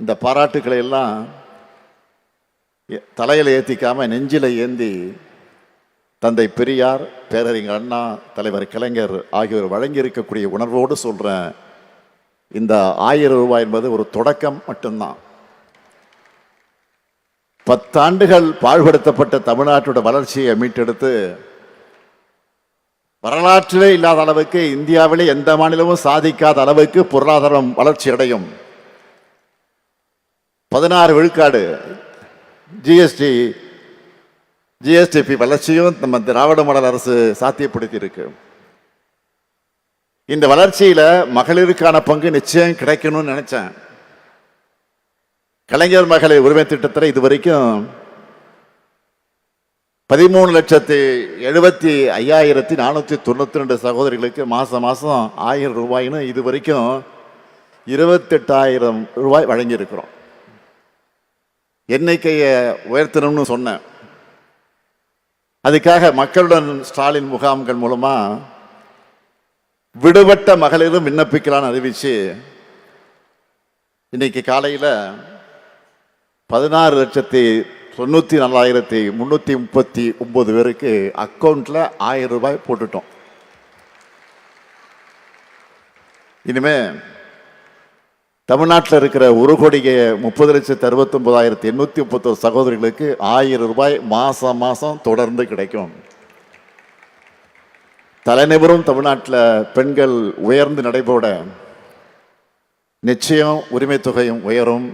இந்த பாராட்டுக்களை எல்லாம் தலையில் ஏற்றிக்காம நெஞ்சில் ஏந்தி தந்தை பெரியார், பேரறிஞர் அண்ணா, தலைவர் கலைஞர் ஆகியோர் வழங்கி இருக்கக்கூடிய உணர்வோடு சொல்கிறேன். இந்த 1000 ரூபாய் என்பது ஒரு தொடக்கம் மட்டும்தான். 10 ஆண்டுகள் பாழ்படுத்தப்பட்ட தமிழ்நாட்டோட வளர்ச்சியை மீட்டெடுத்து வரலாற்றிலே இல்லாத அளவுக்கு, இந்தியாவிலே எந்த மாநிலமும் சாதிக்காத அளவுக்கு பொருளாதாரம் வளர்ச்சி அடையும். 16 விழுக்காடு ஜிஎஸ்டிபி வளர்ச்சியும் நம்ம திராவிட மாடல் அரசு சாத்தியப்படுத்தி இருக்கு. இந்த வளர்ச்சியில மகளிருக்கான பங்கு நிச்சயம் கிடைக்கணும்னு நினைச்சேன். கலைஞர் மகளிர் உரிமை திட்டத்தில் இதுவரைக்கும் 13,75,492 சகோதரிகளுக்கு மாசம் 1000 ரூபாய்னு இதுவரைக்கும் 28,000 ரூபாய் வழங்கியிருக்கிறோம். எண்ணிக்கையை உயர்த்தணும்னு சொன்னேன். அதுக்காக மக்களுடன் ஸ்டாலின் முகாம்கள் மூலமா விடுபட்ட மகளிரும் விண்ணப்பிக்கலான்னு அறிவிச்சு இன்னைக்கு காலையில் 16,94,339 பேருக்கு அக்கௌண்ட்ல 1000 ரூபாய் போட்டுட்டோம். இனிமே தமிழ்நாட்டில் இருக்கிற 1,30,69,831 சகோதரிகளுக்கு 1000 ரூபாய் மாசம் மாசம் தொடர்ந்து கிடைக்கும். தலைநிபரும் தமிழ்நாட்டில் பெண்கள் உயர்ந்து நடைபோட நிச்சயம் உரிமை தொகையும் உயரும்,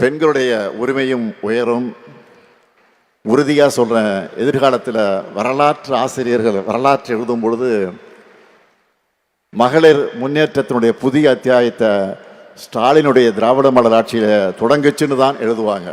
பெண்களுடைய உரிமையும் உயரும். உறுதியாக சொல்கிறேன், எதிர்காலத்தில் வரலாற்று ஆசிரியர்கள் வரலாற்று எழுதும் பொழுது மகளிர் முன்னேற்றத்தினுடைய புதிய அத்தியாயத்தை ஸ்டாலினுடைய திராவிட மாடல் ஆட்சியில் தொடங்குச்சுன்னு தான் எழுதுவாங்க.